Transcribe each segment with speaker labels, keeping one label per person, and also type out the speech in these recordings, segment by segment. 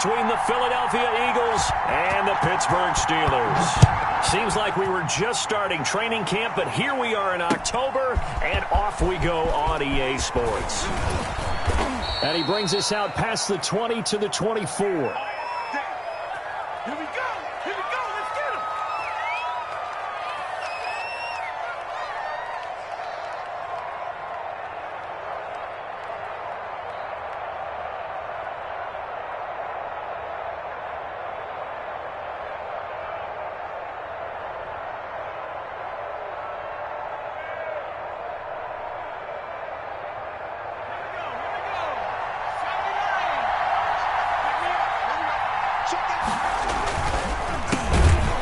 Speaker 1: Between the Philadelphia Eagles and the Pittsburgh Steelers. Seems like we were just starting training camp, but here we are in October, and off we go on EA Sports. And he brings us out past the 20 to the 24.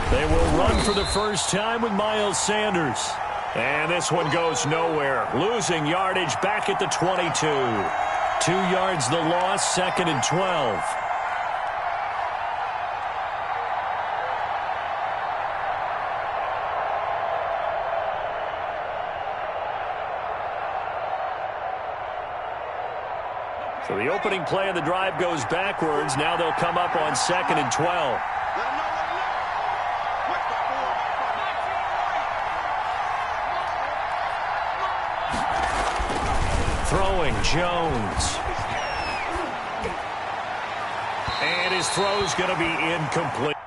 Speaker 1: They will run for the first time with Miles Sanders. And this one goes nowhere. Losing yardage back at the 22. 2 yards the loss, 2nd and 12. So the opening play of the drive goes backwards. Now they'll come up on 2nd and 12. Throwing Jones. And his throw's going to be incomplete.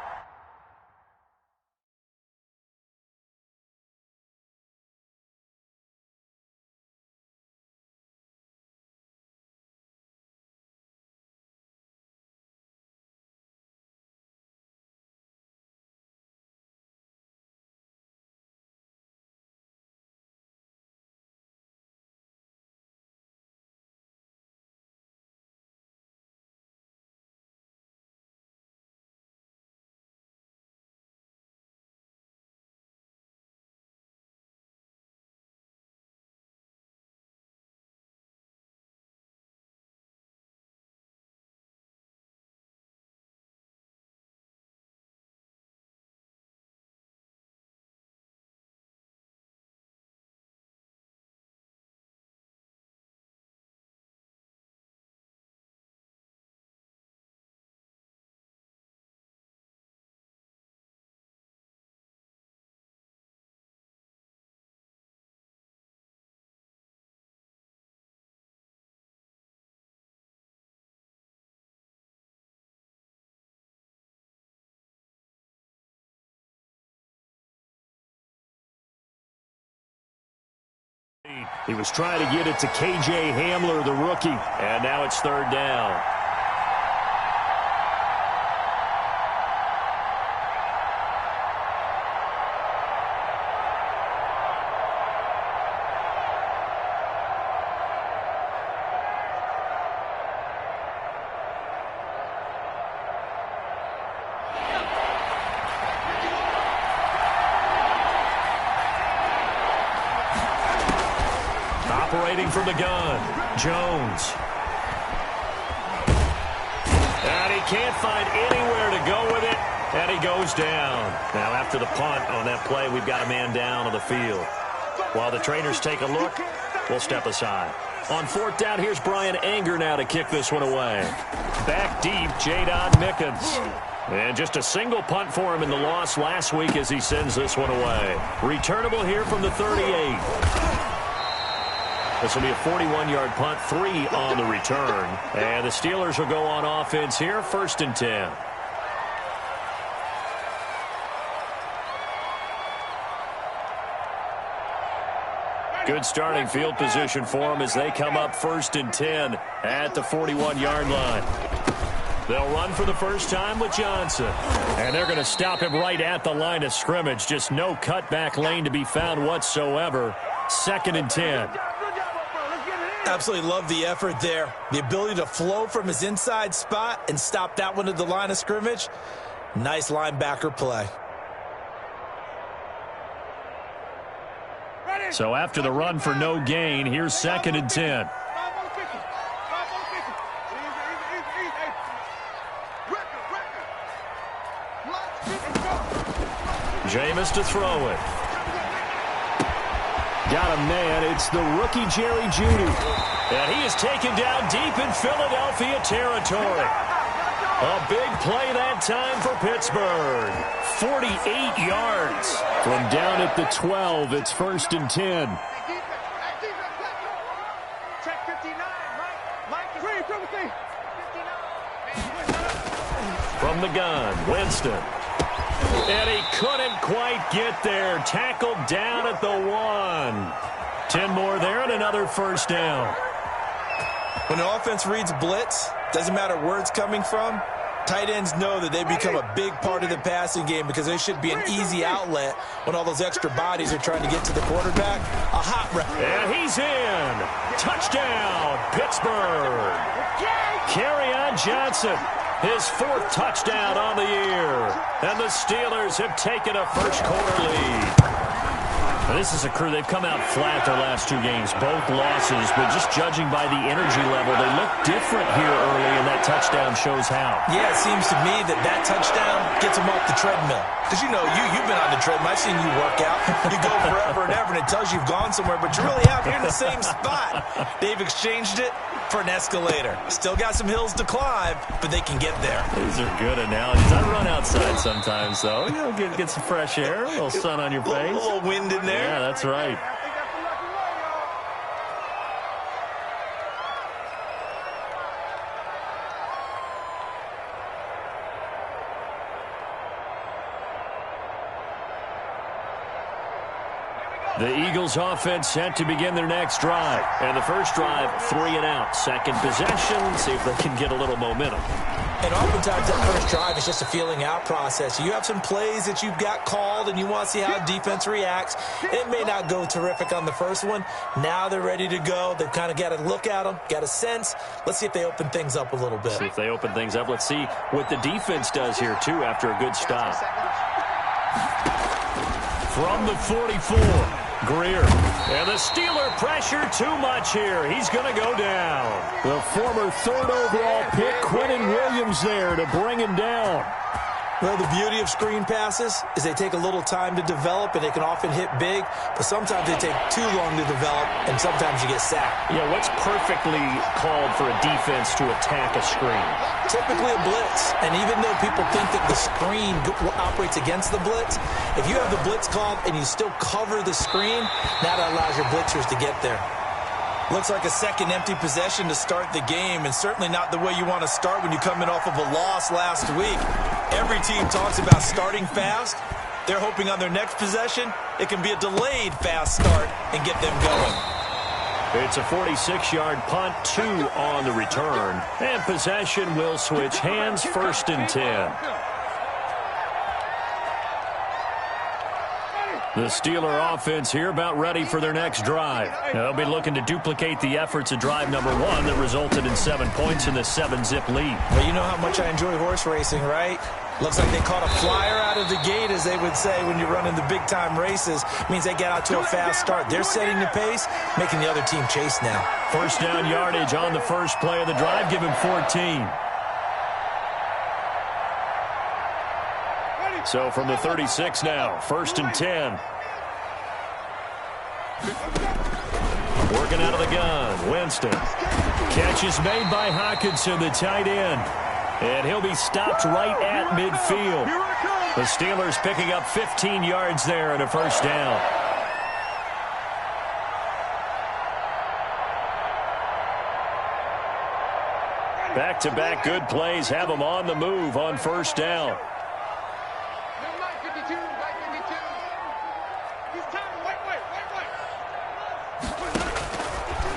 Speaker 1: He was trying to get it to K.J. Hamler, the rookie, and now it's 3rd down. Operating from the gun, Jones. And he can't find anywhere to go with it, and he goes down. Now, after the punt on that play, we've got a man down on the field. While the trainers take a look, we'll step aside. On 4th down, here's Brian Anger now to kick this one away. Back deep, Jadon Mickens. And just a single punt for him in the loss last week as he sends this one away. Returnable here from the 38. This will be a 41-yard punt, 3 on the return. And the Steelers will go on offense here, 1st and 10. Good starting field position for them as they come up 1st and 10 at the 41-yard line. They'll run for the first time with Johnson. And they're going to stop him right at the line of scrimmage. Just no cutback lane to be found whatsoever. 2nd and 10.
Speaker 2: Absolutely love the effort there. The ability to flow from his inside spot and stop that one at the line of scrimmage. Nice linebacker play.
Speaker 1: So after the run for no gain, here's 2nd and 10. Jameis to throw it. Got a man. It's the rookie Jerry Jeudy. And he is taken down deep in Philadelphia territory. A big play that time for Pittsburgh. 48 yards.
Speaker 3: From down at the 12, it's 1st and 10.
Speaker 1: From the gun, Winston. And he couldn't quite get there. Tackled down at the 1. 10 more there and another first down.
Speaker 2: When an offense reads blitz, doesn't matter where it's coming from, tight ends know that they become a big part of the passing game because they should be an easy outlet when all those extra bodies are trying to get to the quarterback. A hot route.
Speaker 1: And he's in. Touchdown, Pittsburgh. Kerryon Johnson, his 4th touchdown on the year. And the Steelers have taken a first-quarter lead. Now, this is a crew, they've come out flat their last 2 games, both losses, but just judging by the energy level, they look different here early, and that touchdown shows how.
Speaker 2: Yeah, it seems to me that touchdown gets them off the treadmill. Because, you know, you've been on the treadmill. I've seen you work out. You go forever and ever, and it tells you you've gone somewhere, but you really have. You're in the same spot. They've exchanged it for an escalator. Still got some hills to climb, but they can get there.
Speaker 1: These are good analogies. I run outside sometimes, though. You know, get some fresh air, a little sun on your face.
Speaker 2: A little wind in there.
Speaker 1: Yeah, that's right. The Eagles offense set to begin their next drive. And the first drive, 3 and out. Second possession, see if they can get a little momentum.
Speaker 2: And oftentimes that first drive is just a feeling out process. You have some plays that you've got called and you want to see how defense reacts. It may not go terrific on the first one. Now they're ready to go. They've kind of got to look at them, got a sense. Let's see if they open things up a little bit.
Speaker 1: See if they open things up. Let's see what the defense does here, too, after a good stop. From the 44. Greer. And the Steeler pressure too much here. He's going to go down.
Speaker 3: The former 3rd overall pick, Quinnen Williams, there to bring him down.
Speaker 2: Well, the beauty of screen passes is they take a little time to develop, and they can often hit big, but sometimes they take too long to develop, and sometimes you get sacked.
Speaker 1: Yeah, what's perfectly called for a defense to attack a screen?
Speaker 2: Typically a blitz, and even though people think that the screen operates against the blitz, if you have the blitz called and you still cover the screen, now that allows your blitzers to get there. Looks like a second empty possession to start the game, and certainly not the way you want to start when you come in off of a loss last week. Every team talks about starting fast. They're hoping on their next possession, it can be a delayed fast start and get them going.
Speaker 1: It's a 46-yard punt, 2 on the return. And possession will switch hands, 1st and 10. The Steeler offense here about ready for their next drive. They'll be looking to duplicate the efforts of drive number 1 that resulted in 7 points in the 7-zip lead.
Speaker 2: Well, you know how much I enjoy horse racing, right? Looks like they caught a flyer out of the gate, as they would say when you're running the big-time races. Means they get out to a fast start. They're setting the pace, making the other team chase now.
Speaker 1: First down yardage on the first play of the drive. Give him 14. So from the 36 now, 1st and 10. Working out of the gun, Winston. Catch is made by Hockenson, the tight end. And he'll be stopped right at midfield. The Steelers picking up 15 yards there and a first down. Back-to-back good plays have them on the move on first down.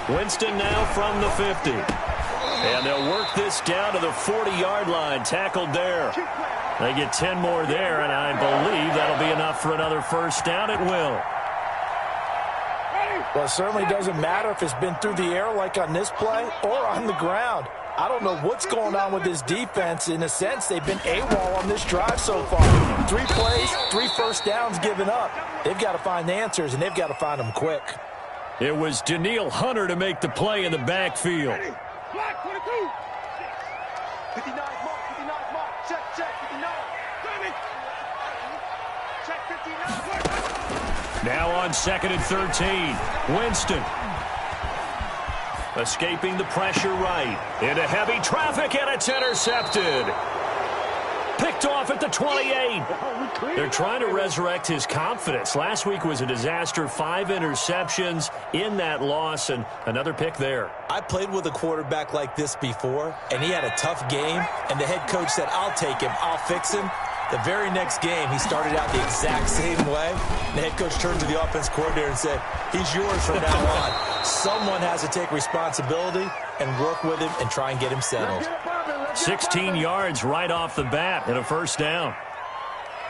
Speaker 1: Winston now from the 50. And they'll work this down to the 40-yard line. Tackled there. They get 10 more there, and I believe that'll be enough for another first down. It will.
Speaker 2: Well, it certainly doesn't matter if it's been through the air like on this play or on the ground. I don't know what's going on with this defense. In a sense, they've been AWOL on this drive so far. 3 plays, 3 first downs given up. They've got to find the answers, and they've got to find them quick.
Speaker 1: It was Danielle Hunter to make the play in the backfield. Now on 2nd and 13, Winston. Escaping the pressure right. Into heavy traffic, and it's intercepted. picked off at the 28. They're trying to resurrect his confidence. Last week was a disaster. 5 interceptions in that loss, and another pick there.
Speaker 2: I played with a quarterback like this before, and he had a tough game, and the head coach said, I'll take him, I'll fix him. The very next game, he started out the exact same way. The head coach turned to the offense coordinator and said, he's yours from now on. Someone has to take responsibility and work with him and try and get him settled.
Speaker 1: 16 yards right off the bat and a first down.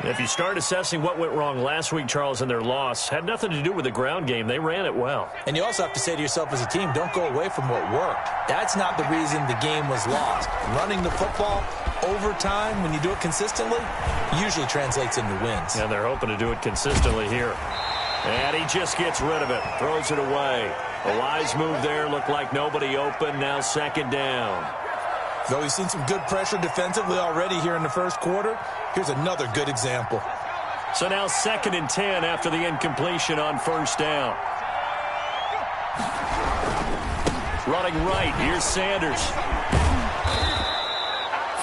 Speaker 1: If you start assessing what went wrong last week, Charles, in their loss, had nothing to do with the ground game. They ran it well.
Speaker 2: And you also have to say to yourself as a team, don't go away from what worked. That's not the reason the game was lost. Running the football over time, when you do it consistently, usually translates into wins.
Speaker 1: And they're hoping to do it consistently here. And he just gets rid of it, throws it away. A wise move there, looked like nobody open, now second down.
Speaker 2: Though we've seen some good pressure defensively already here in the first quarter, here's another good example.
Speaker 1: So now 2nd and 10 after the incompletion on first down. Running right, here's Sanders.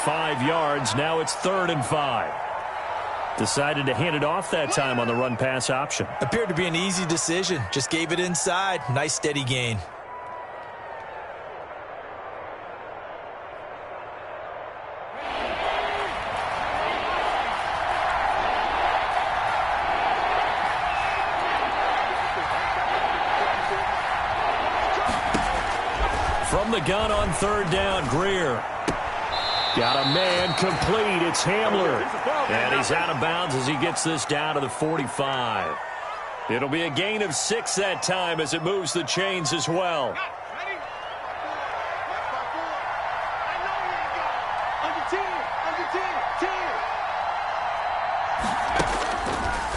Speaker 1: 5 yards, now it's 3rd and 5. Decided to hand it off that time on the run-pass option.
Speaker 2: Appeared to be an easy decision, just gave it inside. Nice steady gain.
Speaker 1: From the gun on 3rd down, Greer. Got a man complete. It's Hamler. And he's out of bounds as he gets this down to the 45. It'll be a gain of 6 that time as it moves the chains as well.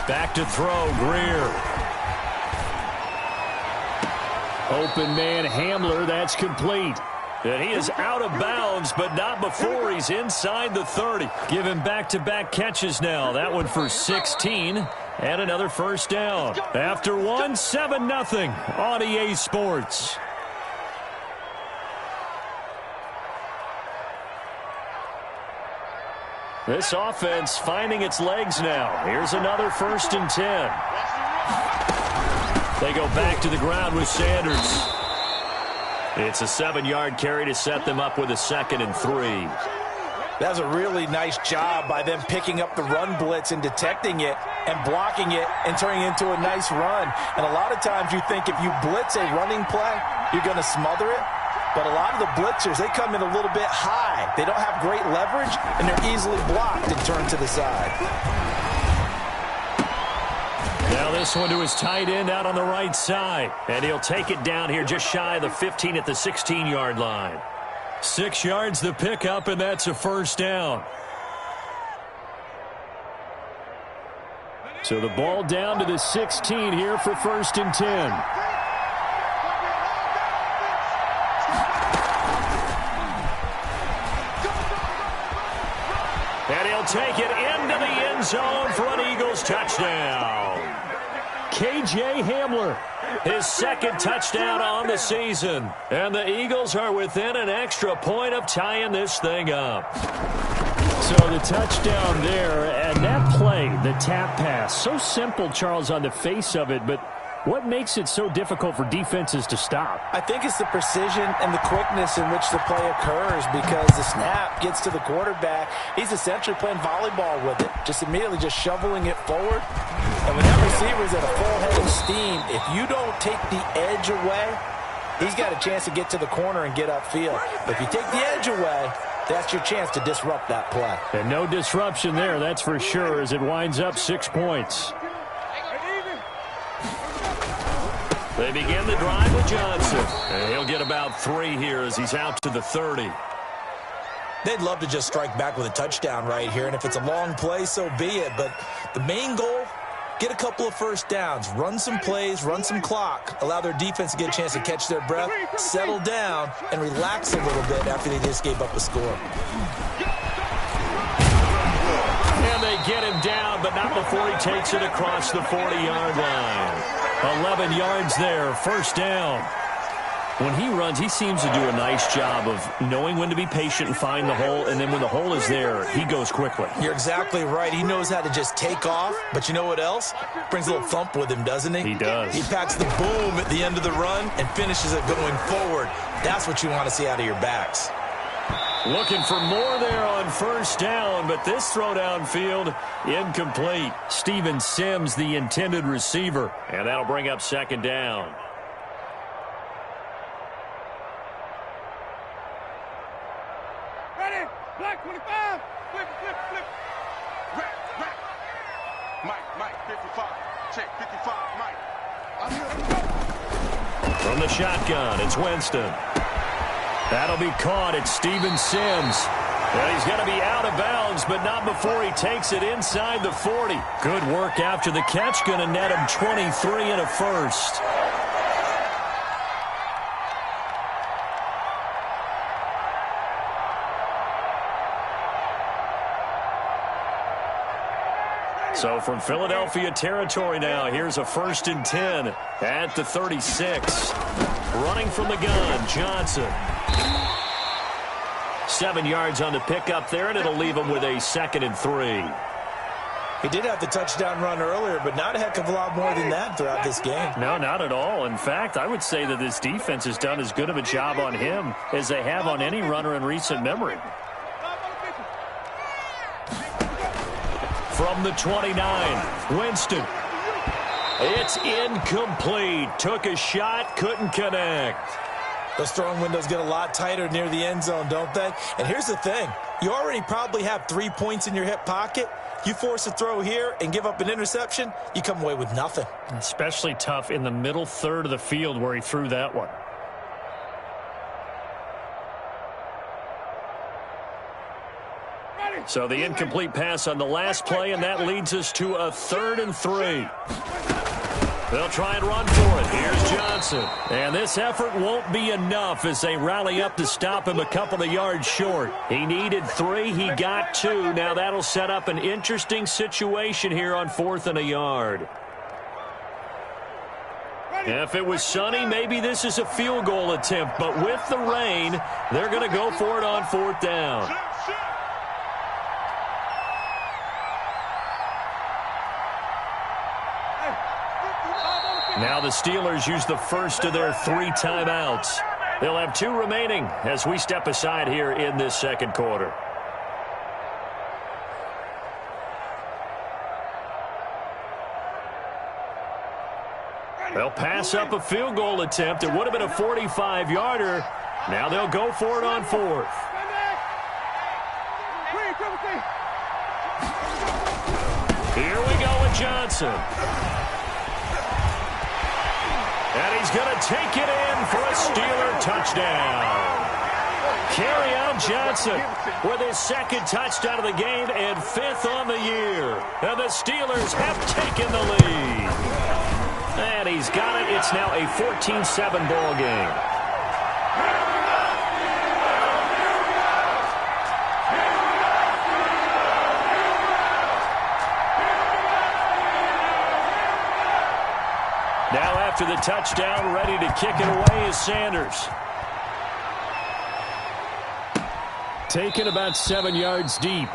Speaker 1: Back to throw, Greer. Open man, Hamler, that's complete. And he is out of bounds, but not before he's inside the 30. Give him back-to-back catches now. That one for 16, and another first down. After one, 7-0 on EA Sports. This offense finding its legs now. Here's another 1st and 10. They go back to the ground with Sanders. It's a 7-yard carry to set them up with a 2nd and 3.
Speaker 2: That's a really nice job by them picking up the run blitz and detecting it and blocking it and turning it into a nice run. And a lot of times you think if you blitz a running play, you're going to smother it. But a lot of the blitzers, they come in a little bit high. They don't have great leverage, and they're easily blocked and turned to the side.
Speaker 1: Now this one to his tight end out on the right side. And he'll take it down here just shy of the 15 at the 16-yard line. 6 yards the pickup, and that's a first down. So the ball down to the 16 here for 1st and 10. And he'll take it into the end zone for an Eagles touchdown. KJ Hamler, his 2nd touchdown on the season. And the Eagles are within an extra point of tying this thing up. So the touchdown there, and that play, the tap pass, so simple, Charles, on the face of it, but what makes it so difficult for defenses to stop?
Speaker 2: I think it's the precision and the quickness in which the play occurs, because the snap gets to the quarterback. He's essentially playing volleyball with it, just immediately just shoveling it forward. And when that receiver's at a full head of steam, if you don't take the edge away, he's got a chance to get to the corner and get upfield. If you take the edge away, that's your chance to disrupt that play.
Speaker 1: And no disruption there, that's for sure, as it winds up 6 points. They begin the drive with Johnson. And he'll get about 3 here as he's out to the 30.
Speaker 2: They'd love to just strike back with a touchdown right here, and if it's a long play, so be it. But the main goal, get a couple of first downs, run some plays, run some clock, allow their defense to get a chance to catch their breath, settle down, and relax a little bit after they just gave up a score.
Speaker 1: And they get him down, but not before he takes it across the 40-yard line. 11 yards there, first down.
Speaker 3: When he runs, he seems to do a nice job of knowing when to be patient and find the hole, and then when the hole is there, he goes quickly.
Speaker 2: You're exactly right. He knows how to just take off, but you know what else? Brings a little thump with him, doesn't he?
Speaker 3: He does.
Speaker 2: He packs the boom at the end of the run and finishes it going forward. That's what you want to see out of your backs.
Speaker 1: Looking for more there on first down, but this throw downfield incomplete.
Speaker 3: Steven Sims, the intended receiver.
Speaker 1: And that'll bring up second down.
Speaker 4: Ready? Black 25. Flip. Rack. Mike, 55. Check, 55, Mike. I'm here.
Speaker 1: From the shotgun, it's Winston. That'll be caught. It's Steven Sims. And he's going to be out of bounds, but not before he takes it inside the 40.
Speaker 3: Good work after the catch. Going to net him 23 and a first.
Speaker 1: So from Philadelphia territory now, here's a 1st and 10 at the 36. Running from the gun, Johnson. 7 yards on the pickup there, and it'll leave him with a 2nd and 3.
Speaker 2: He did have the touchdown run earlier, but not a heck of a lot more than that throughout this game.
Speaker 3: No, not at all. In fact, I would say that this defense has done as good of a job on him as they have on any runner in recent memory.
Speaker 1: From the 29, Winston. It's incomplete. Took a shot, couldn't connect.
Speaker 2: Those throwing windows get a lot tighter near the end zone, don't they? And here's the thing. You already probably have 3 points in your hip pocket. You force a throw here and give up an interception, you come away with nothing.
Speaker 3: Especially tough in the middle third of the field where he threw that one.
Speaker 1: So the incomplete pass on the last play, and that leads us to a 3rd and 3. They'll try and run for it. Here's Johnson. And this effort won't be enough as they rally up to stop him a couple of yards short. He needed 3. He got 2. Now that'll set up an interesting situation here on 4th and a yard. If it was sunny, maybe this is a field goal attempt. But with the rain, they're going to go for it on 4th down. Now the Steelers use the first of their 3 timeouts. They'll have 2 remaining as we step aside here in this second quarter. They'll pass up a field goal attempt. It would have been a 45-yarder. Now they'll go for it on 4th. Here we go with Johnson. And he's going to take it in for a Steeler touchdown. Kerryon Johnson with his 2nd touchdown of the game and 5th on the year. And the Steelers have taken the lead. And he's got it. It's now a 14-7 ball game. Now after the touchdown, ready to kick it away is Sanders.
Speaker 3: Taken about 7 yards deep.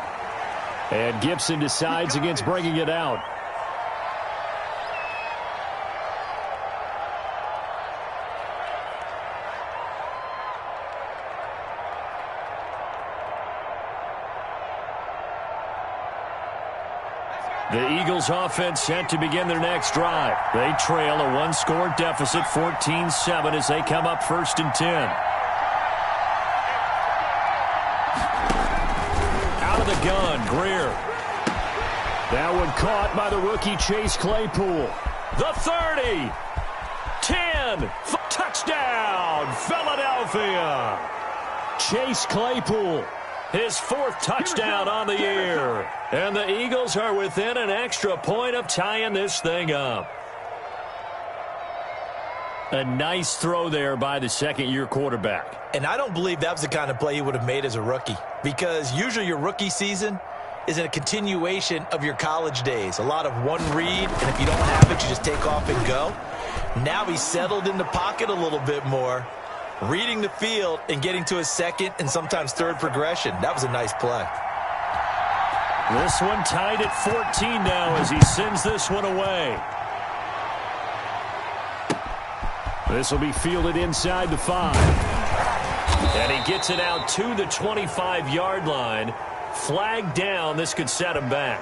Speaker 3: And Gibson decides against bringing it out. The Eagles offense set to begin their next drive. They trail a 1-score deficit, 14-7, as they come up 1st and 10. Out of the gun, Greer. That one caught by the rookie Chase Claypool. The 30. 10. Touchdown, Philadelphia. Chase Claypool. His 4th touchdown on the year. And the Eagles are within an extra point of tying this thing up. A nice throw there by the 2nd-year quarterback.
Speaker 2: And I don't believe that was the kind of play he would have made as a rookie. Because usually your rookie season is a continuation of your college days. A lot of one read, and if you don't have it, you just take off and go. Now he's settled in the pocket a little bit more. reading the field and getting to a second and sometimes third progression. That was a nice play.
Speaker 3: This one tied at 14 now as he sends this one away. This will be fielded inside the 5. And he gets it out to the 25-yard line. Flag down. This could set him back.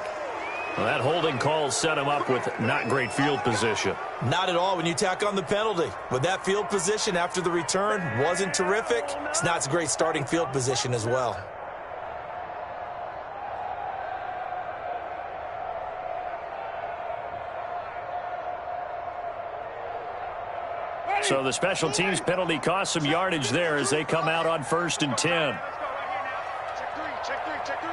Speaker 3: Well, that holding call set him up with not great field position.
Speaker 2: Not at all when you tack on the penalty. With that field position after the return wasn't terrific, it's not a great starting field position as well.
Speaker 3: So the special teams penalty cost some yardage there as they come out on 1st and 10.
Speaker 4: Check 3, check 3, check 3.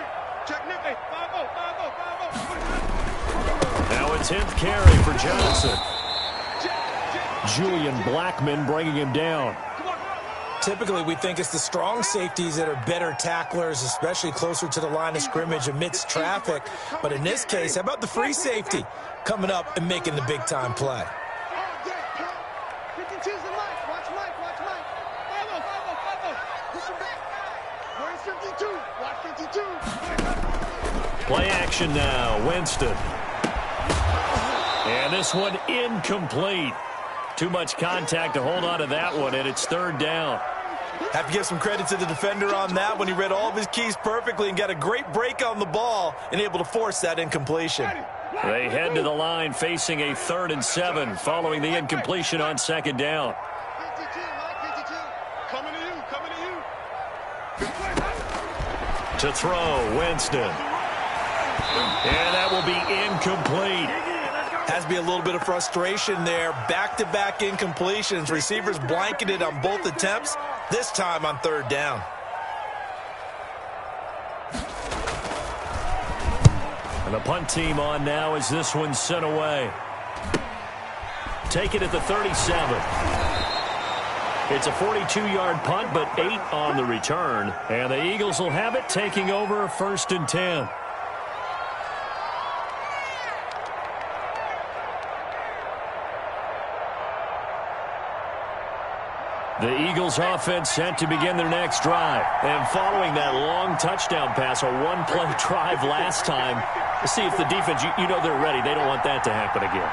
Speaker 4: Check Nick. Hey, 5-0, 5-0, 5-0.
Speaker 3: Now a 10th carry for Johnson. Julian Blackmon bringing him down.
Speaker 2: Typically, we think it's the strong safeties that are better tacklers, especially closer to the line of scrimmage amidst traffic. But in this case, how about the free safety coming up and making the big-time play?
Speaker 4: 52's the Mike. Watch Mike. 5-0, 5-0. Push him back. Where's 52? Watch 52.
Speaker 3: Play action now. Winston. And this one incomplete. Too much contact to hold on to that one, and it's 3rd down.
Speaker 2: Have to give some credit to the defender on that when he read all of his keys perfectly and got a great break on the ball and able to force that incompletion.
Speaker 3: They head to the line facing a 3rd and 7 following the incompletion on 2nd down.
Speaker 4: 52, Mike, 52. Coming to you.
Speaker 3: To throw, Winston. And that will be incomplete.
Speaker 2: Has to be a little bit of frustration there. Back-to-back incompletions. Receivers blanketed on both attempts, this time on 3rd down.
Speaker 3: And the punt team on now as this one's sent away. Take it at the 37. It's a 42-yard punt, but 8 on the return. And the Eagles will have it, taking over 1st and 10. The Eagles offense set to begin their next drive. And following that long touchdown pass, a one-play drive last time, to see if the defense, you know they're ready. They don't want that to happen again.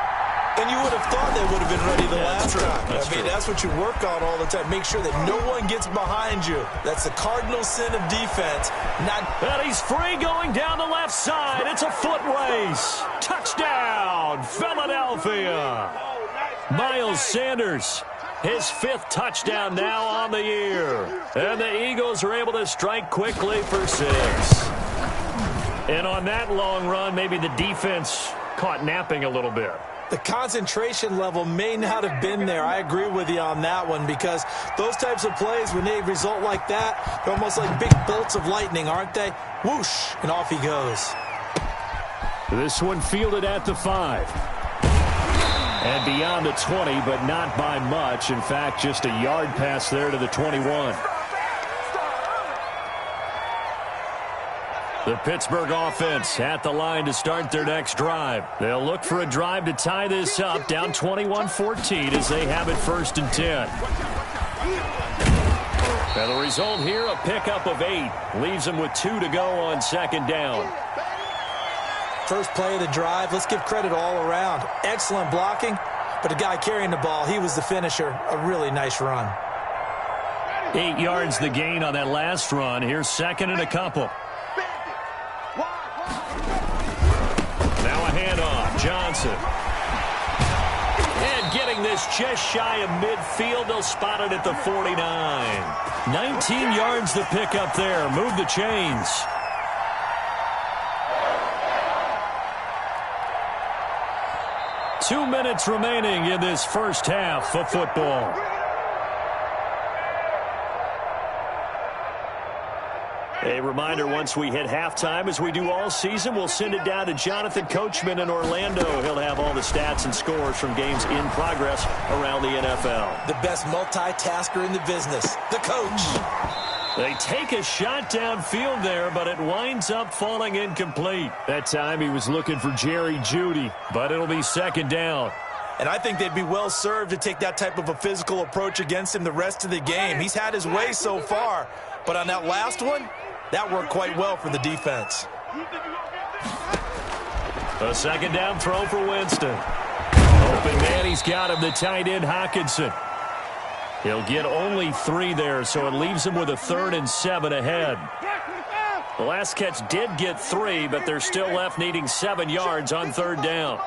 Speaker 2: And you would have thought they would have been ready the last time. That's what you work on all the time. Make sure that no one gets behind you. That's the cardinal sin of defense.
Speaker 3: And he's free going down the left side. It's a foot race. Touchdown, Philadelphia. Miles Sanders. His 5th touchdown now on the year. And the Eagles are able to strike quickly for 6. And on that long run, maybe the defense caught napping a little bit.
Speaker 2: The concentration level may not have been there. I agree with you on that one because those types of plays, when they result like that, they're almost like big bolts of lightning, aren't they? Whoosh, and off he goes.
Speaker 3: This one fielded at the 5. And beyond the 20, but not by much. In fact, just a yard pass there to the 21. The Pittsburgh offense at the line to start their next drive. They'll look for a drive to tie this up, down 21-14 as they have it 1st and 10. And the result here, a pickup of 8. Leaves them with 2 to go on 2nd down.
Speaker 2: First play of the drive, let's give credit all around. Excellent blocking, but the guy carrying the ball, he was the finisher. A really nice run.
Speaker 3: 8 yards the gain on that last run. Here's 2nd and a couple. Now a handoff, Johnson. And getting this just shy of midfield, they'll spot it at the 49. 19 yards to pick up there. Move the chains. Two minutes remaining in this first half of football. A reminder, once we hit halftime, as we do all season, we'll send it down to Jonathan Coachman in Orlando. He'll have all the stats and scores from games in progress around the NFL.
Speaker 2: The best multitasker in the business, the coach.
Speaker 3: They take a shot downfield there, but it winds up falling incomplete. That time he was looking for Jerry Jeudy, but it'll be 2nd down.
Speaker 2: And I think they'd be well served to take that type of a physical approach against him the rest of the game. He's had his way so far, but on that last one, that worked quite well for the defense.
Speaker 3: A second down throw for Winston. Open man, he's got him, the tight end Hockenson. He'll get only 3 there, so it leaves him with a 3rd and 7 ahead. The last catch did get 3, but they're still left needing 7 yards on 3rd down.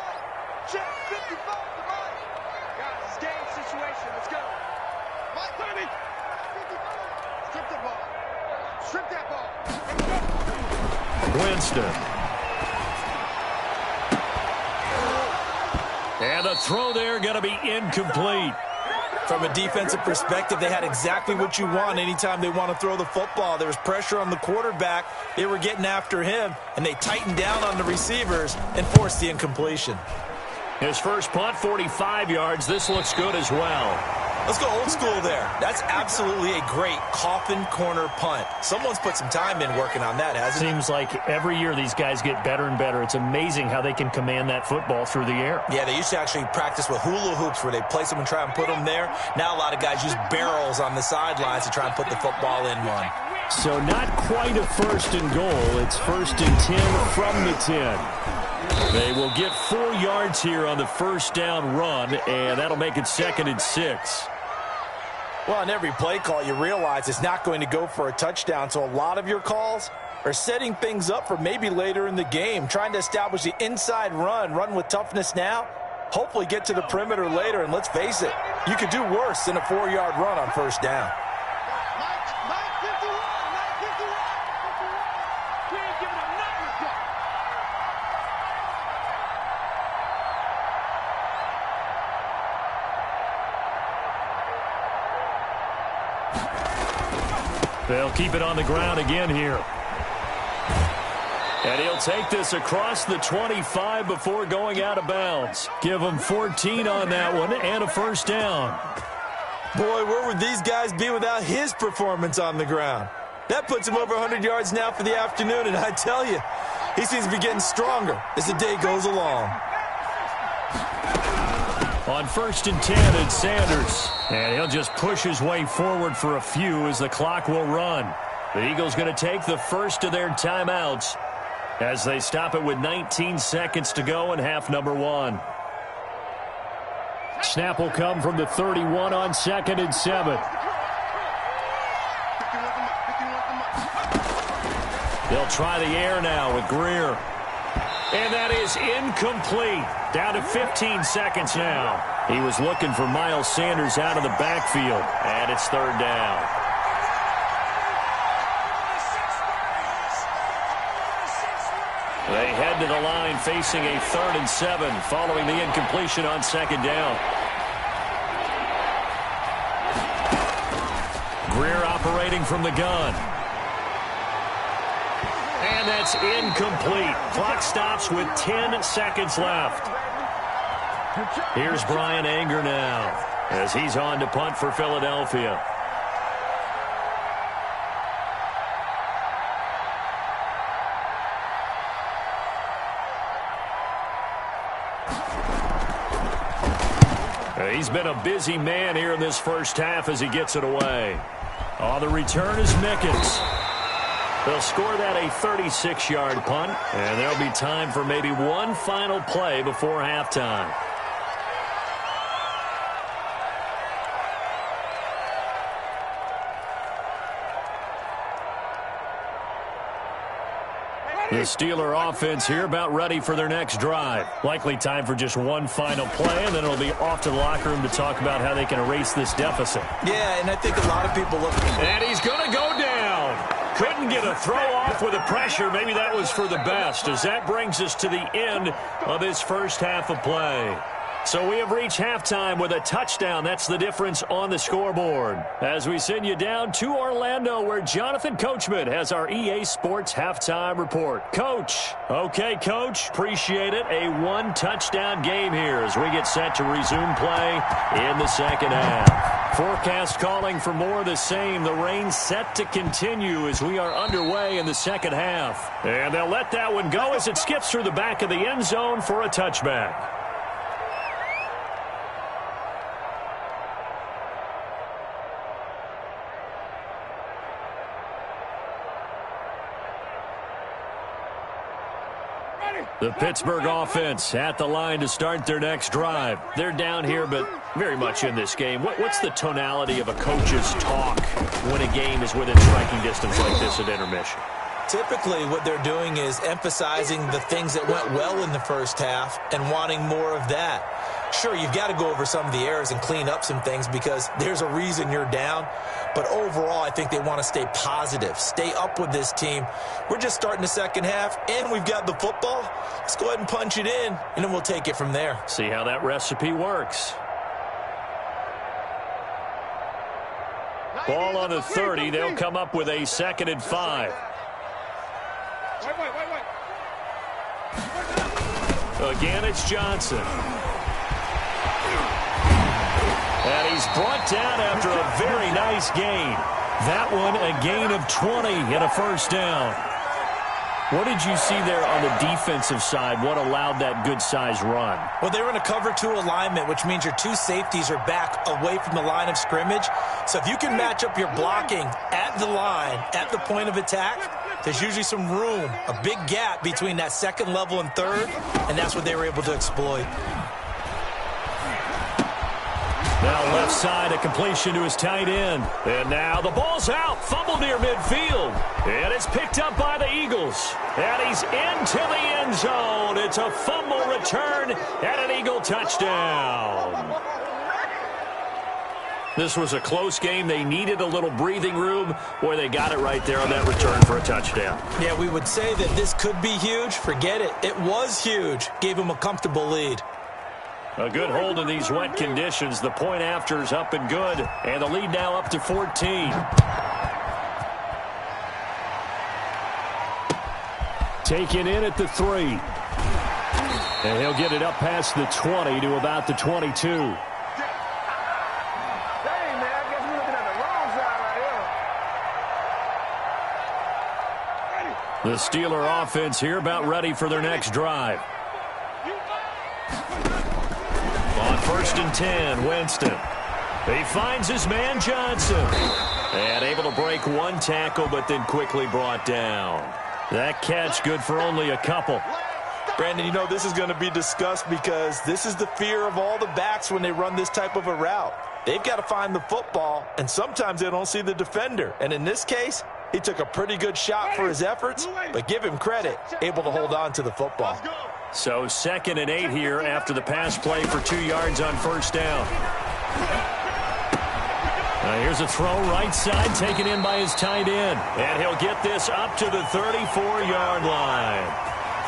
Speaker 3: Winston. And the throw there going to be incomplete.
Speaker 2: From a defensive perspective, they had exactly what you want anytime they want to throw the football. There was pressure on the quarterback. They were getting after him, and they tightened down on the receivers and forced the incompletion.
Speaker 3: His first punt, 45 yards. This looks good as well.
Speaker 2: Let's go old school there. That's absolutely a great coffin corner punt. Someone's put some time in working on that, hasn't it?
Speaker 3: Seems like every year these guys get better and better. It's amazing how they can command that football through the air.
Speaker 2: Yeah, they used to actually practice with hula hoops where they place them and try and put them there. Now a lot of guys use barrels on the sidelines to try and put the football in one.
Speaker 3: So not quite a 1st and goal. It's 1st and 10 from the 10. They will get 4 yards here on the first down run, and that'll make it 2nd and 6.
Speaker 2: Well, on every play call, you realize it's not going to go for a touchdown, so a lot of your calls are setting things up for maybe later in the game, trying to establish the inside run with toughness now, hopefully get to the perimeter later, and let's face it, you could do worse than a 4-yard run on first down.
Speaker 3: They'll keep it on the ground again here. And he'll take this across the 25 before going out of bounds. Give him 14 on that one and a first down.
Speaker 2: Boy, where would these guys be without his performance on the ground? That puts him over 100 yards now for the afternoon, and I tell you, he seems to be getting stronger as the day goes along.
Speaker 3: On 1st and 10, it's Sanders. And he'll just push his way forward for a few as the clock will run. The Eagles going to take the first of their timeouts as they stop it with 19 seconds to go in half number 1. Snap will come from the 31 on 2nd and 7. They'll try the air now with Greer. And that is incomplete. Down to 15 seconds now. He was looking for Miles Sanders out of the backfield. And it's 3rd down. They head to the line facing a 3rd and 7 following the incompletion on 2nd down. Greer operating from the gun. And that's incomplete. Clock stops with 10 seconds left. Here's Brian Anger now as he's on to punt for Philadelphia. He's been a busy man here in this first half as he gets it away. On the return is Mickens. They'll score that a 36-yard punt, and there'll be time for maybe one final play before halftime. The Steeler offense here about ready for their next drive. Likely time for just one final play, and then it'll be off to the locker room to talk about how they can erase this deficit.
Speaker 2: Yeah, and I think a lot of people look...
Speaker 3: And he's going to go down. Couldn't get a throw off with the pressure. Maybe that was for the best, as that brings us to the end of this first half of play. So we have reached halftime with a touchdown. That's the difference on the scoreboard. As we send you down to Orlando, where Jonathan Coachman has our EA Sports Halftime Report. Coach. Okay, Coach. Appreciate it. A one-touchdown game here as we get set to resume play in the second half. Forecast calling for more of the same. The rain set to continue as we are underway in the second half. And they'll let that one go as it skips through the back of the end zone for a touchback. The Pittsburgh offense at the line to start their next drive. They're down here, but very much in this game. What's the tonality of a coach's talk when a game is within striking distance like this at intermission?
Speaker 2: Typically, what they're doing is emphasizing the things that went well in the first half and wanting more of that. Sure, you've got to go over some of the errors and clean up some things because there's a reason you're down. But overall, I think they want to stay positive, stay up with this team. We're just starting the second half, and we've got the football. Let's go ahead and punch it in, and then we'll take it from there.
Speaker 3: See how that recipe works. Ball on the 30. They'll come up with a 2nd and 5. Again, it's Johnson. And he's brought down after a very nice gain. That one, a gain of 20 and a first down. What did you see there on the defensive side? What allowed that good-sized run?
Speaker 2: Well, they were in a cover 2 alignment, which means your 2 safeties are back away from the line of scrimmage. So if you can match up your blocking at the line, at the point of attack, there's usually some room, a big gap between that second level and third, and that's what they were able to exploit.
Speaker 3: Now left side, a completion to his tight end. And now the ball's out. Fumble near midfield. And it's picked up by the Eagles. And he's into the end zone. It's a fumble return and an Eagle touchdown. This was a close game. They needed a little breathing room. Boy, they got it right there on that return for a touchdown.
Speaker 2: Yeah, we would say that this could be huge. Forget it. It was huge. Gave him a comfortable lead.
Speaker 3: A good hold in these wet conditions. The point after is up and good. And the lead now up to 14. Taken in at the 3. And he'll get it up past the 20 to about the 22. The Steeler offense here about ready for their next drive. On 1st and 10, Winston. He finds his man Johnson. And able to break one tackle, but then quickly brought down. That catch good for only a couple.
Speaker 2: Brandon, you know this is going to be discussed because this is the fear of all the backs when they run this type of a route. They've got to find the football, and sometimes they don't see the defender. And in this case, he took a pretty good shot for his efforts, but give him credit, able to hold on to the football.
Speaker 3: So 2nd and 8 here after the pass play for 2 yards on first down. Here's a throw right side taken in by his tight end. And he'll get this up to the 34-yard line.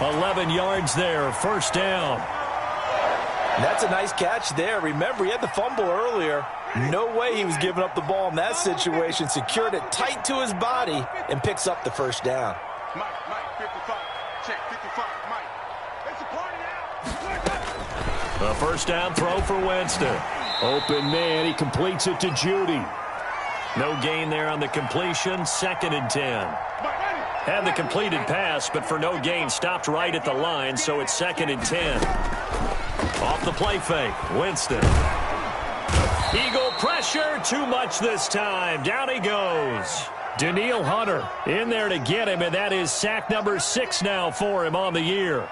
Speaker 3: 11 yards there, first down.
Speaker 2: That's a nice catch there. Remember, he had the fumble earlier. No way he was giving up the ball in that situation. Secured it tight to his body and picks up the first down.
Speaker 4: Mike, 55. Check, 55, Mike. It's a party now.
Speaker 3: A first down throw for Winston. Open man, he completes it to Judy. No gain there on the completion, 2nd and 10. Had the completed pass, but for no gain, stopped right at the line, so it's 2nd and 10. Off the play fake, Winston. Eagle pressure, too much this time. Down he goes. Danielle Hunter in there to get him, and that is sack number 6 now for him on the year.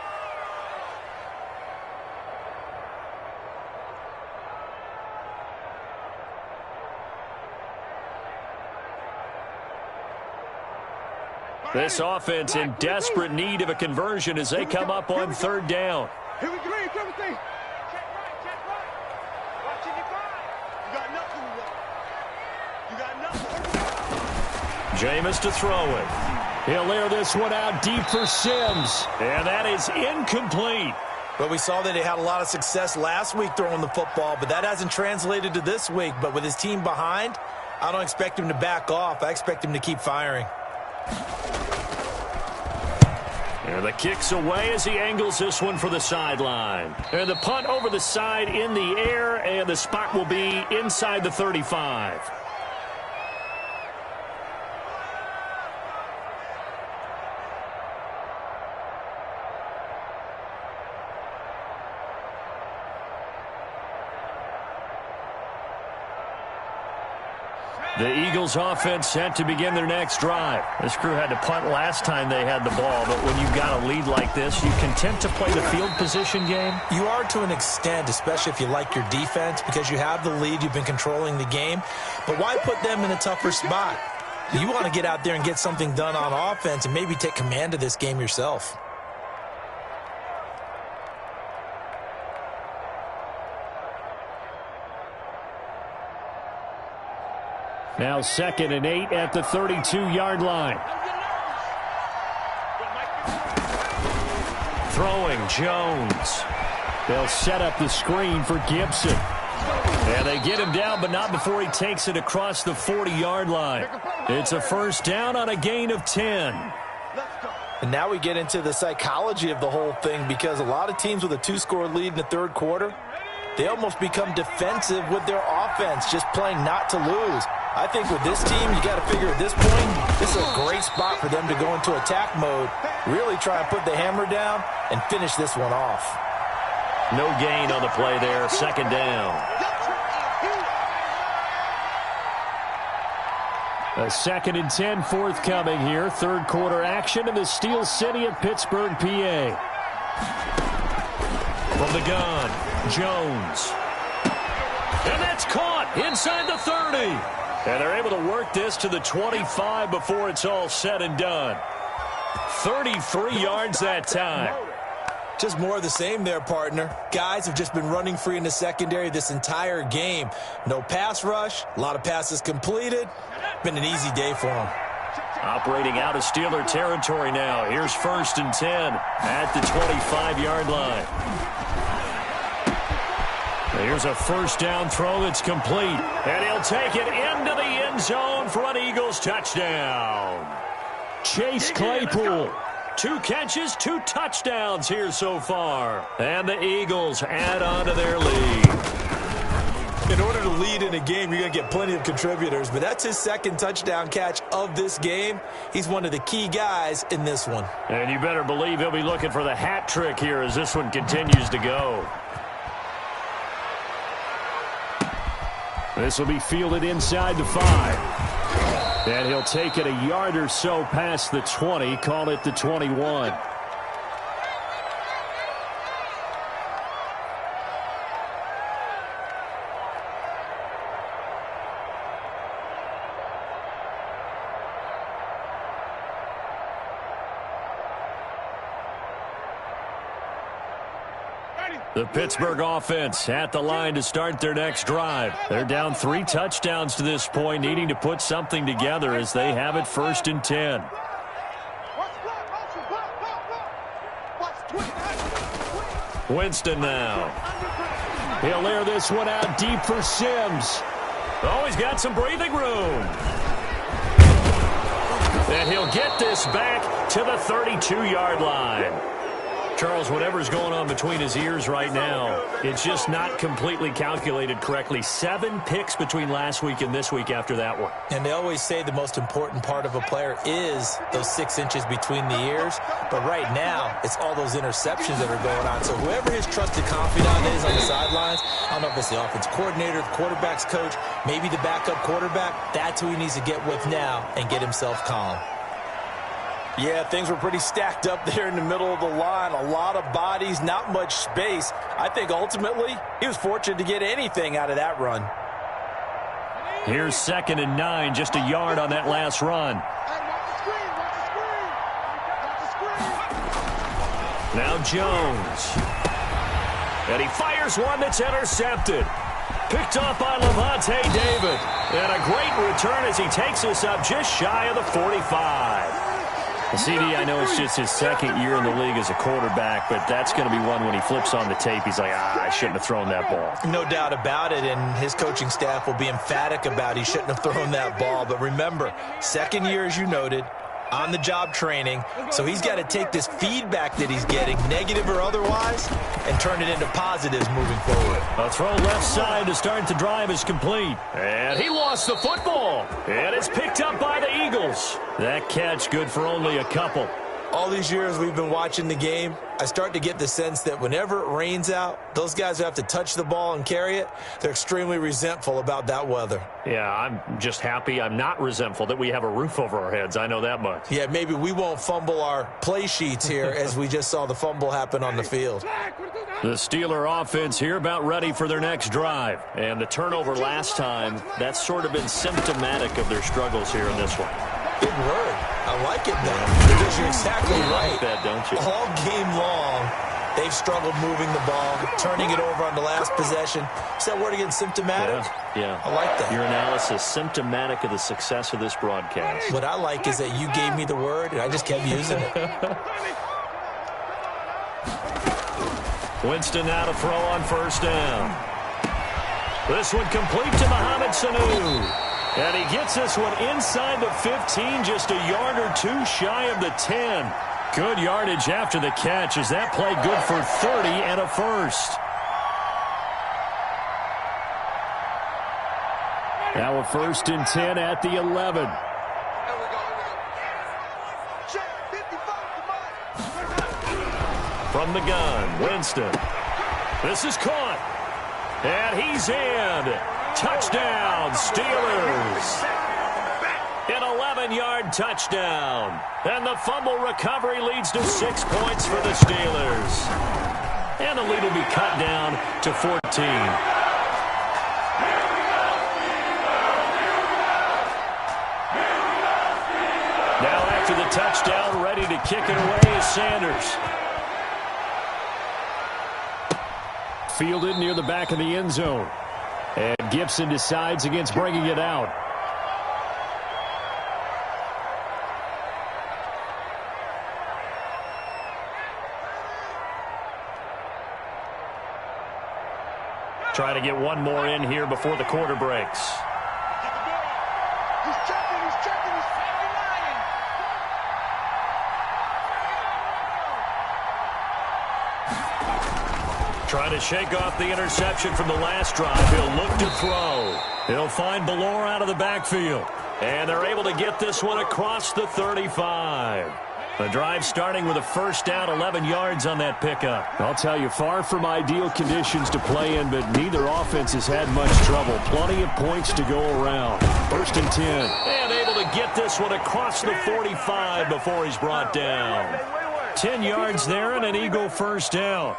Speaker 3: This offense in desperate need of a conversion as they come up on 3rd down.
Speaker 4: Here we go, everything. Check right. Watching your five. You got nothing to You got nothing.
Speaker 3: Jameis to throw it. He'll air this one out deep for Sims. And that is incomplete.
Speaker 2: But we saw that he had a lot of success last week throwing the football, but that hasn't translated to this week. But with his team behind, I don't expect him to back off. I expect him to keep firing.
Speaker 3: And the kick's away as he angles this one for the sideline. And the punt over the side in the air, and the spot will be inside the 35. The Eagles offense set to begin their next drive.
Speaker 1: This crew had to punt last time they had the ball, but when you've got a lead like this, you content to play the field position game?
Speaker 2: You are to an extent, especially if you like your defense, because you have the lead, you've been controlling the game. But why put them in a tougher spot? You want to get out there and get something done on offense and maybe take command of this game yourself.
Speaker 3: Now 2nd and 8 at the 32-yard line.
Speaker 1: Throwing Jones.
Speaker 3: They'll set up the screen for Gibson. And they get him down, but not before he takes it across the 40-yard line. It's a first down on a gain of 10.
Speaker 2: And now we get into the psychology of the whole thing, because a lot of teams with a 2-score lead in the third quarter, they almost become defensive with their offense, just playing not to lose. I think with this team, you got to figure at this point, this is a great spot for them to go into attack mode, really try and put the hammer down and finish this one off.
Speaker 1: No gain on the play there, 2nd down.
Speaker 3: A 2nd and 10 forthcoming here. Third quarter action in the Steel City of Pittsburgh, PA.
Speaker 1: From the gun, Jones. And that's caught inside the 30. And they're able to work this to the 25 before it's all said and done. 33 yards that time.
Speaker 2: Just more of the same there, partner. Guys have just been running free in the secondary this entire game. No pass rush, a lot of passes completed. Been an easy day for them.
Speaker 1: Operating out of Steeler territory now. Here's 1st and 10 at the 25-yard line. Here's a first down throw that's complete. And he'll take it into the end zone for an Eagles touchdown.
Speaker 3: Chase Claypool.
Speaker 1: 2 catches, 2 touchdowns here so far. And the Eagles add on to their lead.
Speaker 2: In order to lead in a game, you're going to get plenty of contributors, but that's his 2nd touchdown catch of this game. He's one of the key guys in this one.
Speaker 1: And you better believe he'll be looking for the hat trick here as this one continues to go.
Speaker 3: This will be fielded inside the 5. And he'll take it a yard or so past the 20, call it the 21. The Pittsburgh offense at the line to start their next drive. They're down 3 touchdowns to this point, needing to put something together as they have it 1st and 10. Winston now. He'll air this one out deep for Sims.
Speaker 1: Oh, he's got some breathing room. And he'll get this back to the 32-yard line. Charles, whatever's going on between his ears right now, it's just not completely calculated correctly. 7 picks between last week and this week after that one.
Speaker 2: And they always say the most important part of a player is those 6 inches between the ears. But right now, it's all those interceptions that are going on. So whoever his trusted confidant is on the sidelines, I don't know if it's the offense coordinator, the quarterback's coach, maybe the backup quarterback, that's who he needs to get with now and get himself calm. Yeah, things were pretty stacked up there in the middle of the line. A lot of bodies, not much space. I think ultimately he was fortunate to get anything out of that run.
Speaker 3: Here's 2nd and 9, just a yard on that last run.
Speaker 1: Now Jones. And he fires one that's intercepted. Picked off by Lavonte David. And a great return as he takes us up just shy of the 45.
Speaker 3: CD, I know it's just his 2nd year in the league as a quarterback, but that's going to be one when he flips on the tape, he's like, I shouldn't have thrown that ball.
Speaker 2: No doubt about it, and his coaching staff will be emphatic about he shouldn't have thrown that ball. But remember, 2nd year, as you noted, on-the-job training, so he's got to take this feedback that he's getting, negative or otherwise, and turn it into positives moving forward.
Speaker 3: A throw left side to start the drive is complete.
Speaker 1: And he lost the football. And it's picked up by the Eagles.
Speaker 3: That catch good for only a couple.
Speaker 2: All these years we've been watching the game, I start to get the sense that whenever it rains out, those guys who have to touch the ball and carry it, they're extremely resentful about that weather.
Speaker 3: Yeah, I'm just happy I'm not resentful that we have a roof over our heads. I know that much.
Speaker 2: Yeah, maybe we won't fumble our play sheets here as we just saw the fumble happen on the field.
Speaker 3: The Steeler offense here about ready for their next drive. And the turnover last time, that's sort of been symptomatic of their struggles here in this one.
Speaker 2: Big word. I like it, though, because you're exactly right.
Speaker 3: You like that, don't you?
Speaker 2: All game long, they've struggled moving the ball, turning it over on the last possession. Is that word again, symptomatic?
Speaker 3: Yeah.
Speaker 2: I like that.
Speaker 3: Your analysis, symptomatic of the success of this broadcast.
Speaker 2: What I like is that you gave me the word, and I just kept using it.
Speaker 1: Winston now to throw on first down. This one complete to Mohamed Sanu. And he gets this one inside the 15, just a yard or two shy of the 10. Good yardage after the catch as that play good for 30 and a first.
Speaker 3: Now a 1st and 10 at the 11.
Speaker 1: From the gun, Winston. This is caught. And he's in. Touchdown, Steelers. An 11-yard touchdown. And the fumble recovery leads to 6 points for the Steelers. And the lead will be cut down to 14. Now after the touchdown, ready to kick it away is Sanders.
Speaker 3: Fielded near the back of the end zone. And Gibson decides against bringing it out.
Speaker 1: Trying to get one more in here before the quarter breaks.
Speaker 4: He's checking, he's
Speaker 1: Trying to shake off the interception from the last drive. He'll look to throw. He'll find Ballore out of the backfield. And they're able to get this one across the 35. The drive starting with a first down, 11 yards on that pickup.
Speaker 3: I'll tell you, far from ideal conditions to play in, but neither offense has had much trouble. Plenty of points to go around. 1st and 10.
Speaker 1: And able to get this one across the 45 before he's brought down. 10 yards there and an Eagle first down.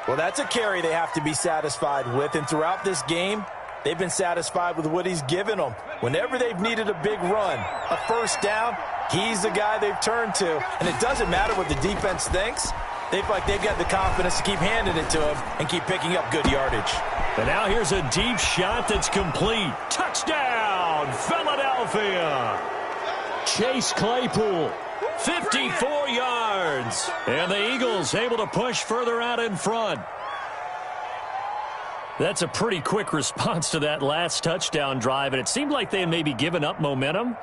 Speaker 2: Well, that's a carry they have to be satisfied with, and throughout this game, they've been satisfied with what he's given them. Whenever they've needed a big run, a first down, he's the guy they've turned to. And it doesn't matter what the defense thinks. They feel like they've got the confidence to keep handing it to him and keep picking up good yardage.
Speaker 1: And now here's a deep shot that's complete. Touchdown, Philadelphia.
Speaker 3: Chase Claypool.
Speaker 1: 54 yards. And the Eagles able to push further out in front. That's a pretty quick response to that last touchdown drive, and it seemed like they had maybe given up momentum.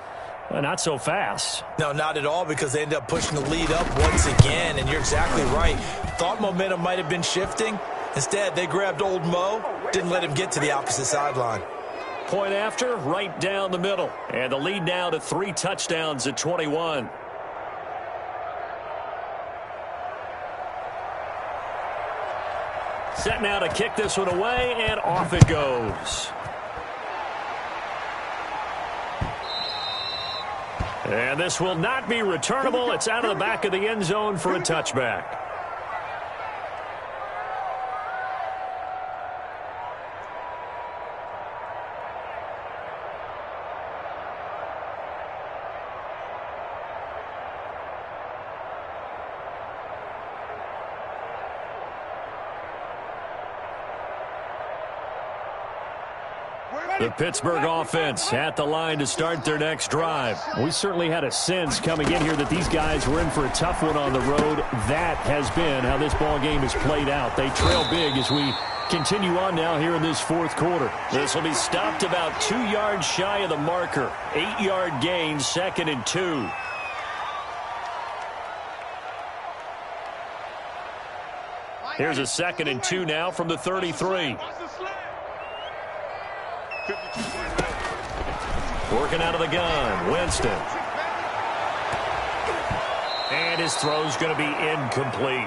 Speaker 1: Not so fast.
Speaker 2: No, not at all, because they ended up pushing the lead up once again, and you're exactly right. Thought momentum might have been shifting. Instead, they grabbed old Mo, didn't let him get to the opposite sideline.
Speaker 1: Point after, right down the middle. And the lead now to 3 touchdowns at 21. Set now to kick this one away, and off it goes. And this will not be returnable. It's out of the back of the end zone for a touchback. The Pittsburgh offense at the line to start their next drive.
Speaker 3: We certainly had a sense coming in here that these guys were in for a tough one on the road. That has been how this ball game has played out. They trail big as we continue on now here in this 4th quarter.
Speaker 1: This will be stopped about 2 yards shy of the marker. 8-yard gain, 2nd and 2. Here's a 2nd and 2 now from the 33. Working out of the gun, Winston. And his throw's going to be incomplete.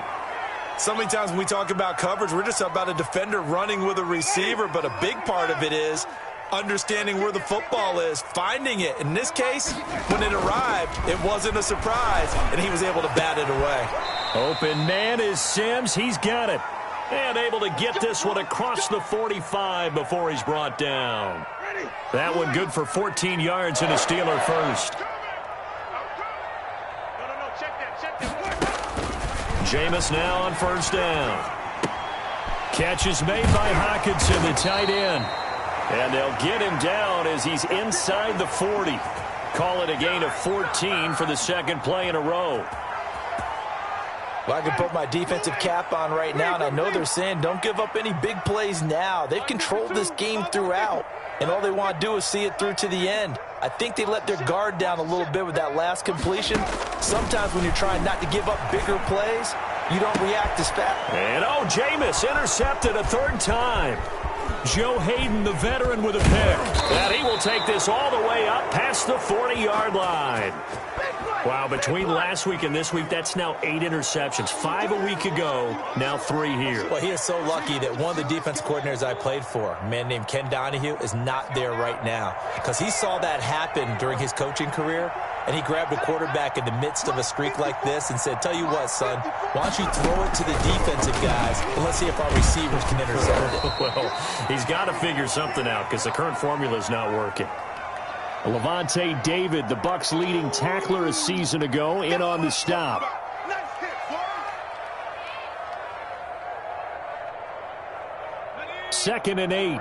Speaker 2: So many times when we talk about coverage, we're just about a defender running with a receiver, but a big part of it is understanding where the football is, finding it. In this case, when it arrived, it wasn't a surprise, and he was able to bat it away.
Speaker 3: Open man is Sims. He's got it.
Speaker 1: And able to get this one across the 45 before he's brought down. That one good for 14 yards and a Steeler first. Jameis now on first down. Catch is made by Hockenson, the tight end. And they'll get him down as he's inside the 40. Call it a gain of 14 for the second play in a row.
Speaker 2: Well, I can put my defensive cap on right now, and I know they're saying don't give up any big plays now. They've controlled this game throughout, and all they want to do is see it through to the end. I think they let their guard down a little bit with that last completion. Sometimes when you're trying not to give up bigger plays, you don't react as fast.
Speaker 1: And, Jameis intercepted a third time. Joe Hayden, the veteran, with a pick. And he will take this all the way up past the 40-yard line. Wow, between last week and this week, that's now 8 interceptions. 5 a week ago, now 3 here.
Speaker 2: Well, he is so lucky that one of the defense coordinators I played for, a man named Ken Donahue, is not there right now. Because he saw that happen during his coaching career, and he grabbed a quarterback in the midst of a streak like this and said, tell you what, son, why don't you throw it to the defensive guys, and let's see if our receivers can intercept it.
Speaker 1: Well, he's got to figure something out because the current formula is not working.
Speaker 3: Levante David, the Bucs' leading tackler a season ago, in on the stop. Second and 8.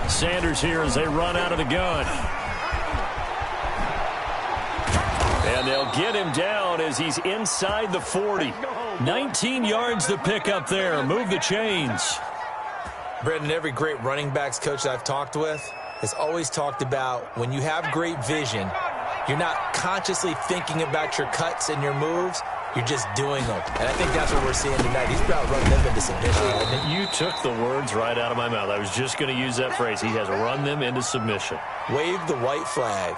Speaker 1: Sanders here as they run out of the gun. And they'll get him down as he's inside the 40. 19 yards to pick up there. Move the chains.
Speaker 2: Brendan, every great running backs coach that I've talked with has always talked about when you have great vision, you're not consciously thinking about your cuts and your moves. You're just doing them. And I think that's what we're seeing tonight. He's about running them into submission.
Speaker 1: You took the words right out of my mouth. I was just going to use that phrase. He has run them into submission.
Speaker 2: Wave the white flag.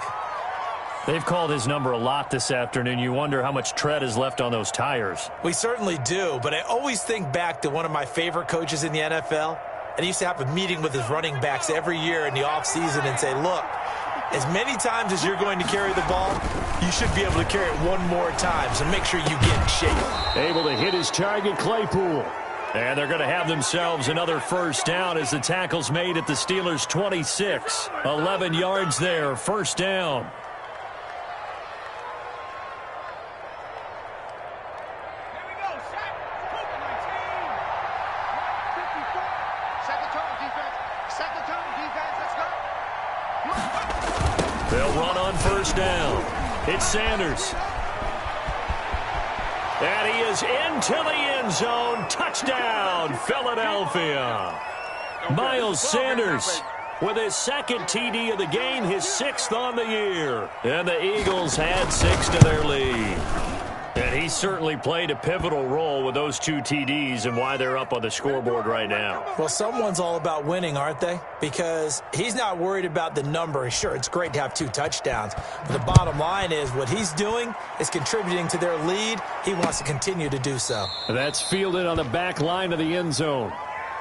Speaker 1: They've called his number a lot this afternoon. You wonder how much tread is left on those tires.
Speaker 2: We certainly do, but I always think back to one of my favorite coaches in the NFL, and he used to have a meeting with his running backs every year in the offseason and say, look, as many times as you're going to carry the ball, you should be able to carry it one more time, so make sure you get in shape.
Speaker 3: Able to hit his target, Claypool.
Speaker 1: And they're going to have themselves another first down as the tackle's made at the Steelers' 26. 11 yards there, first down. They'll run on first down. It's Sanders. And he is into the end zone. Touchdown, Philadelphia. Miles Sanders with his second TD of the game, his 6th on the year. And the Eagles had 6 to their lead. And he certainly played a pivotal role with those 2 TDs and why they're up on the scoreboard right now.
Speaker 2: Well, someone's all about winning, aren't they? Because he's not worried about the number. Sure, it's great to have 2 touchdowns. But the bottom line is what he's doing is contributing to their lead. He wants to continue to do so.
Speaker 3: That's fielded on the back line of the end zone.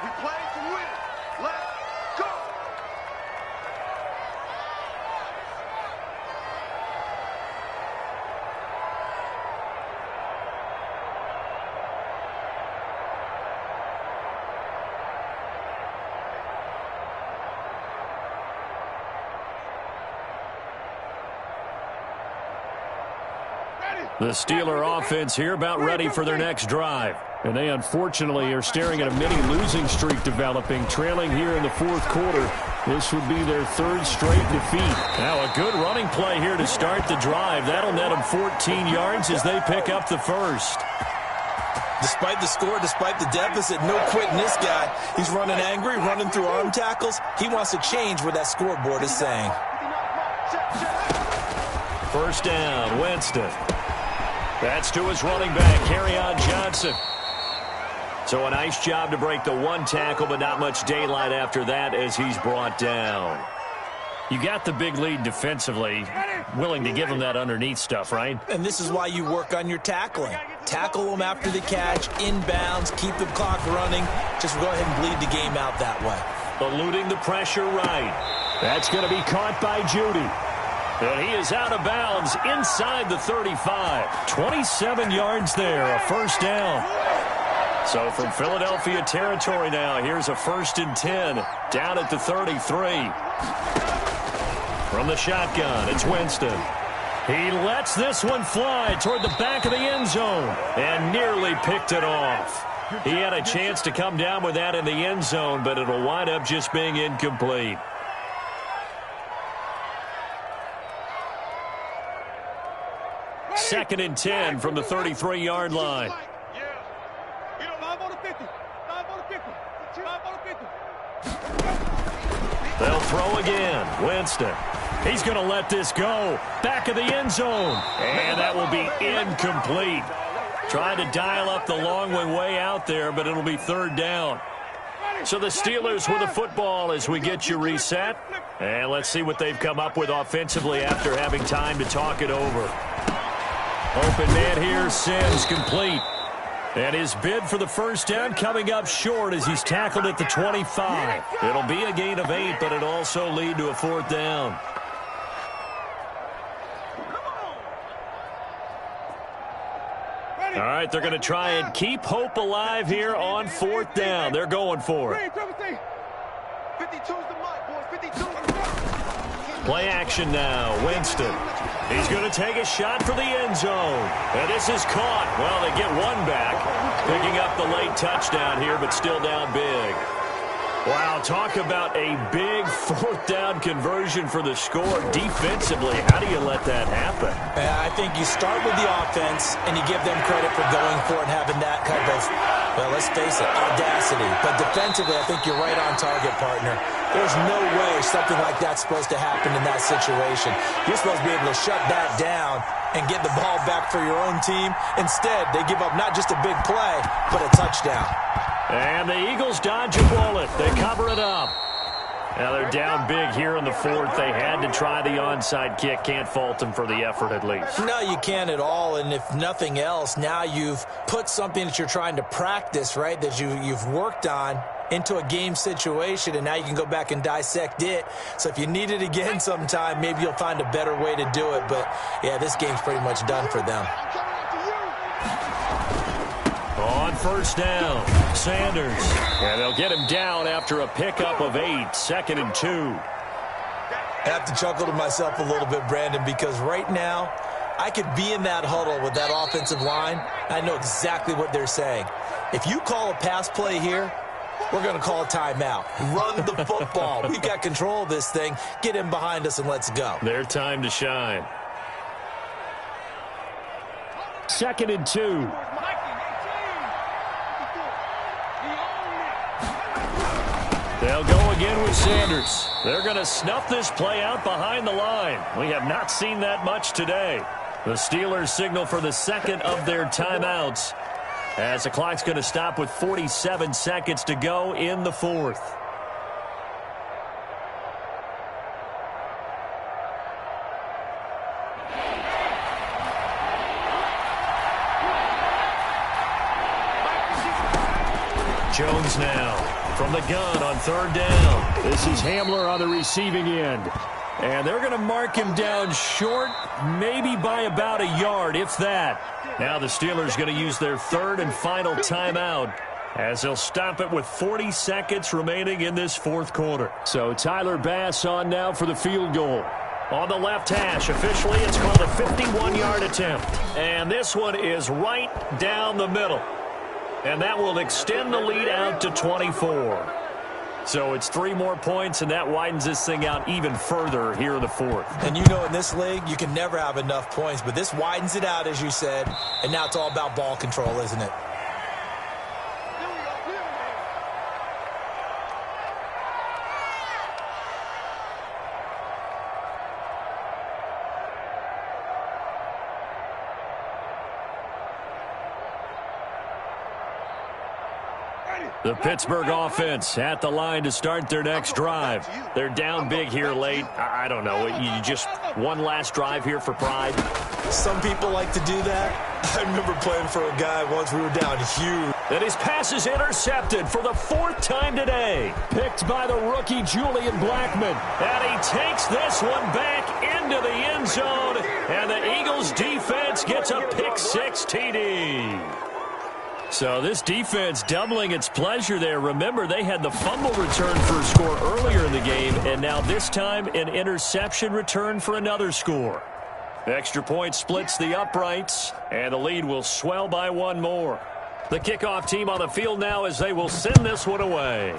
Speaker 4: We play to win. Let's go.
Speaker 1: The Steeler offense here about ready for their next drive.
Speaker 3: And they unfortunately are staring at a mini losing streak developing, trailing here in the 4th quarter. This would be their 3rd straight defeat.
Speaker 1: Now a good running play here to start the drive. That'll net them 14 yards as they pick up the first.
Speaker 2: Despite the score, despite the deficit, no quitting this guy. He's running angry, running through arm tackles. He wants to change what that scoreboard is saying.
Speaker 1: First down, Winston. That's to his running back, Kerryon Johnson. So a nice job to break the 1 tackle, but not much daylight after that as he's brought down.
Speaker 3: You got the big lead defensively, willing to give them that underneath stuff, right?
Speaker 2: And this is why you work on your tackling. Tackle them after the catch, inbounds, keep the clock running. Just go ahead and bleed the game out that way.
Speaker 1: Eluding the pressure right.
Speaker 3: That's going to be caught by Judy. And he is out of bounds inside the 35. 27 yards there, a first down. So from Philadelphia territory now, here's a 1st and 10 down at the 33. From the shotgun, it's Winston. He lets this one fly toward the back of the end zone and nearly picked it off. He had a chance to come down with that in the end zone, but it'll wind up just being incomplete. Second and 10 from the 33-yard line. They'll throw again. Winston. He's going to let this go. Back of the end zone. And that will be incomplete. Trying to dial up the long way out there, but it'll be 3rd down. So the Steelers with the football as we get you reset. And let's see what they've come up with offensively after having time to talk it over. Open man here, Sims complete. And his bid for the first down coming up short as he's tackled at the 25. It'll be a gain of 8, but it'll also lead to a 4th down. All right, they're going to try and keep hope alive here on 4th down. They're going for it. Play action now. Winston. He's going to take a shot for the end zone. And this is caught. Well, they get one back. Picking up the late touchdown here, but still down big. Wow, talk about a big 4th down conversion for the score. Defensively, how do you let that happen?
Speaker 2: I think you start with the offense, and you give them credit for going for it and having that kind of, well, let's face it, audacity. But defensively, I think you're right on target, partner. There's no way something like that's supposed to happen in that situation. You're supposed to be able to shut that down and get the ball back for your own team. Instead, they give up not just a big play, but a touchdown.
Speaker 3: And the Eagles dodge a bullet. They cover it up. Now they're down big here in the 4th. They had to try the onside kick. Can't fault them for the effort at least.
Speaker 2: No, you can't at all. And if nothing else, now you've put something that you're trying to practice, right, that you've worked on into a game situation, and now you can go back and dissect it. So if you need it again sometime, maybe you'll find a better way to do it. But, yeah, this game's pretty much done for them.
Speaker 3: On 1st down, Sanders. And they'll get him down after a pickup of 8, 2nd and 2.
Speaker 2: I have to chuckle to myself a little bit, Brandon, because right now I could be in that huddle with that offensive line. I know exactly what they're saying. If you call a pass play here, we're going to call a timeout. Run the football. We've got control of this thing. Get him behind us and let's go.
Speaker 3: Their time to shine. 2nd and 2. They'll go again with Sanders. They're going to snuff this play out behind the line. We have not seen that much today. The Steelers signal for the 2nd of their timeouts as the clock's going to stop with 47 seconds to go in the 4th. Jones now from the gun on 3rd down. This is Hamler on the receiving end. And they're going to mark him down short, maybe by about a yard, if that. Now the Steelers going to use their 3rd and final timeout as they'll stop it with 40 seconds remaining in this 4th quarter. So Tyler Bass on now for the field goal. On the left hash, officially it's called a 51-yard attempt. And this one is right down the middle. And that will extend the lead out to 24. So it's 3 more points, and that widens this thing out even further here in the 4th.
Speaker 2: And you know in this league, you can never have enough points, but this widens it out, as you said, and now it's all about ball control, isn't it?
Speaker 3: The Pittsburgh offense at the line to start their next drive.
Speaker 1: They're down big here late. I don't know. You just one last drive here for pride.
Speaker 2: Some people like to do that. I remember playing for a guy once we were down huge.
Speaker 3: And his pass is intercepted for the 4th time today. Picked by the rookie Julian Blackmon.
Speaker 1: And he takes this one back into the end zone. And the Eagles defense gets a pick-6 TD.
Speaker 3: So this defense doubling its pleasure there. Remember, they had the fumble return for a score earlier in the game, and now this time an interception return for another score. Extra point splits the uprights, and the lead will swell by one more. The kickoff team on the field now as they will send this one away.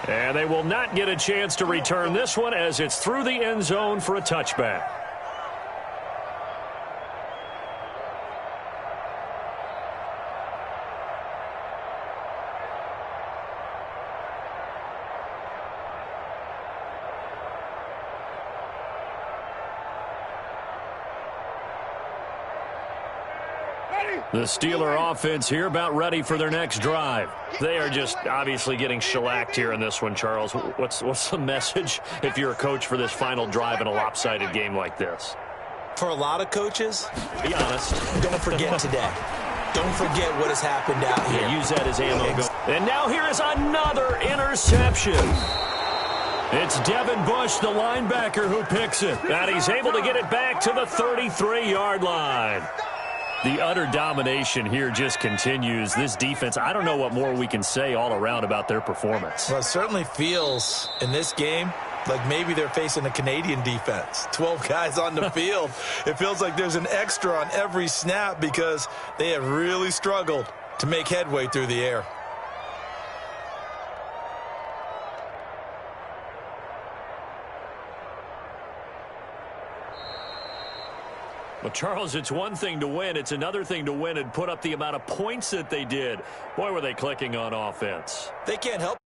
Speaker 3: And they will not get a chance to return this one as it's through the end zone for a touchback. The Steeler offense here about ready for their next drive. They are just obviously getting shellacked here in this one, Charles. What's the message if you're a coach for this final drive in a lopsided game like this?
Speaker 2: For a lot of coaches,
Speaker 1: be honest,
Speaker 2: don't forget today. Don't forget what has happened out here.
Speaker 1: Yeah, use that as ammo. And now here is another interception. It's Devin Bush, the linebacker, who picks it. And he's able to get it back to the 33-yard line. The utter domination here just continues. This defense, I don't know what more we can say all around about their performance.
Speaker 2: Well, it certainly feels in this game like maybe they're facing a Canadian defense. 12 guys on the field. It feels like there's an extra on every snap because they have really struggled to make headway through the air.
Speaker 3: Well, Charles, it's one thing to win. It's another thing to win and put up the amount of points that they did. Boy, were they clicking on offense.
Speaker 2: They can't help